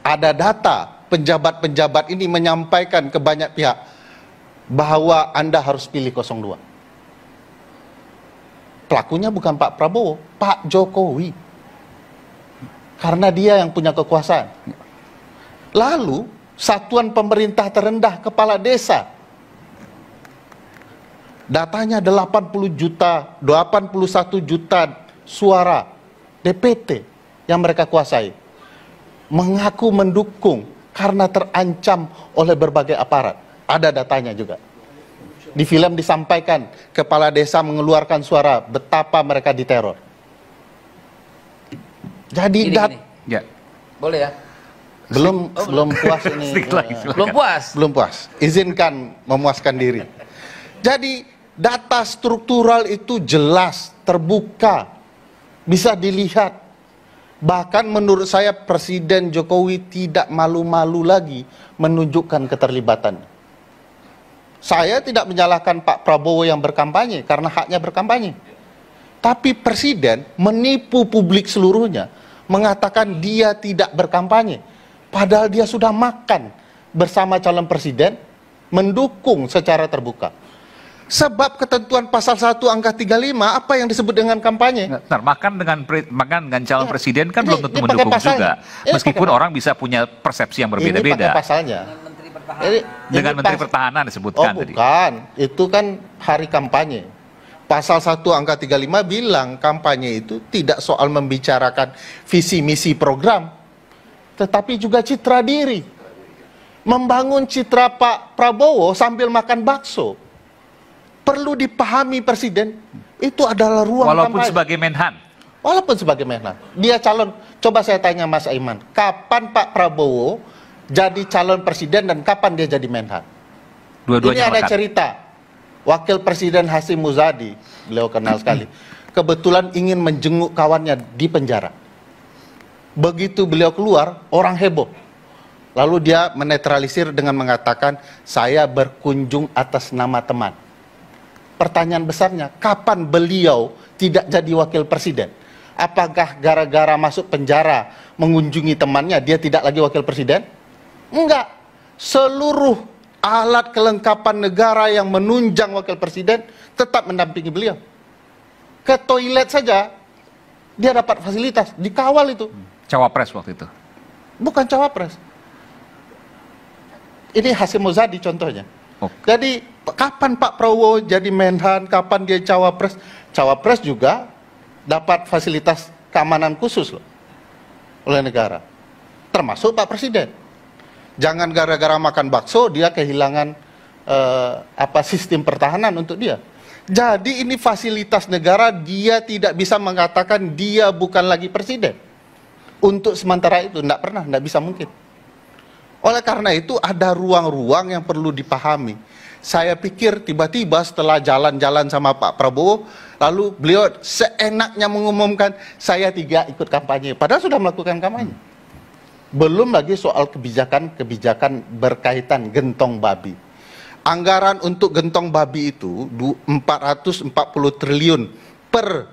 Ada data penjabat-penjabat ini menyampaikan ke banyak pihak bahwa Anda harus pilih 02. Pelakunya bukan Pak Prabowo, Pak Jokowi. Karena dia yang punya kekuasaan. Lalu, satuan pemerintah terendah, kepala desa. Datanya 81 juta suara DPT yang mereka kuasai. Mengaku mendukung karena terancam oleh berbagai aparat. Ada datanya juga. Di film disampaikan, kepala desa mengeluarkan suara betapa mereka diteror. Jadi Ya. Boleh ya? belum puas ini. Belum puas. Izinkan memuaskan diri. Jadi data struktural itu jelas, terbuka, bisa dilihat. Bahkan menurut saya Presiden Jokowi tidak malu-malu lagi menunjukkan keterlibatan. Saya tidak menyalahkan Pak Prabowo yang berkampanye karena haknya berkampanye. Tapi Presiden menipu publik seluruhnya, mengatakan dia tidak berkampanye. Padahal dia sudah makan bersama calon presiden, mendukung secara terbuka. Sebab ketentuan pasal 1 angka 35, apa yang disebut dengan kampanye? Makan dengan calon presiden kan belum tentu mendukung juga. Meskipun orang bisa punya persepsi yang berbeda-beda. Ini pakai pasalnya. Dengan Menteri Pertahanan disebutkan tadi. Bukan, itu kan hari kampanye. Pasal 1 angka 35 bilang kampanye itu tidak soal membicarakan visi misi program, tetapi juga citra diri. Membangun citra Pak Prabowo sambil makan bakso. Perlu dipahami Presiden, itu adalah ruang walaupun kampanye. Sebagai Menhan. Walaupun sebagai Menhan. Dia calon, coba saya tanya Mas Aiman, kapan Pak Prabowo jadi calon presiden dan kapan dia jadi Menhan? Dua-duanya Ini ada makan. cerita. Wakil Presiden Hasyim Muzadi, beliau kenal sekali, kebetulan ingin menjenguk kawannya di penjara. Begitu beliau keluar, orang heboh. Lalu dia menetralisir dengan mengatakan, saya berkunjung atas nama teman. Pertanyaan besarnya, kapan beliau tidak jadi wakil presiden? Apakah gara-gara masuk penjara mengunjungi temannya dia tidak lagi wakil presiden? Enggak. Seluruh alat kelengkapan negara yang menunjang wakil presiden tetap mendampingi beliau. Ke toilet saja dia dapat fasilitas, dikawal itu. Cawapres waktu itu. Bukan cawapres. Ini Hasyim Muzadi contohnya. Jadi kapan Pak Prabowo jadi Menhan, kapan dia cawapres? Cawapres juga dapat fasilitas keamanan khusus loh oleh negara, termasuk Pak Presiden. Jangan gara-gara makan bakso dia kehilangan sistem pertahanan untuk dia. Jadi ini fasilitas negara, dia tidak bisa mengatakan dia bukan lagi presiden. Untuk sementara itu tidak bisa mungkin. Oleh karena itu ada ruang-ruang yang perlu dipahami. Saya pikir tiba-tiba setelah jalan-jalan sama Pak Prabowo, lalu beliau seenaknya mengumumkan saya tidak ikut kampanye, padahal sudah melakukan kampanye. Belum lagi soal kebijakan berkaitan gentong babi. Anggaran untuk gentong babi itu 440 triliun per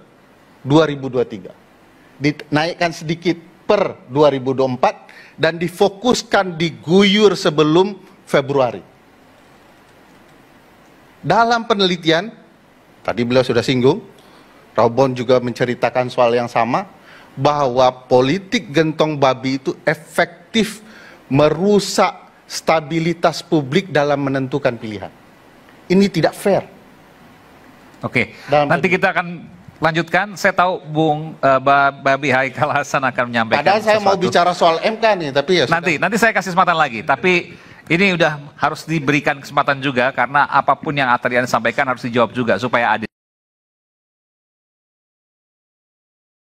2023. Dinaikkan sedikit per 2024 dan difokuskan diguyur sebelum Februari. Dalam penelitian, tadi beliau sudah singgung, Robon juga menceritakan soal yang sama, bahwa politik gentong babi itu efektif merusak stabilitas publik dalam menentukan pilihan. Ini tidak fair. Oke, nanti kita akan lanjutkan. Saya tahu Bung Babi Haikal Hasan akan menyampaikan. Padahal saya mau sesuatu. Bicara soal MK nih, tapi ya nanti saya kasih kesempatan lagi. Tapi ini udah harus diberikan kesempatan juga karena apapun yang tadi Anda sampaikan harus dijawab juga supaya adil.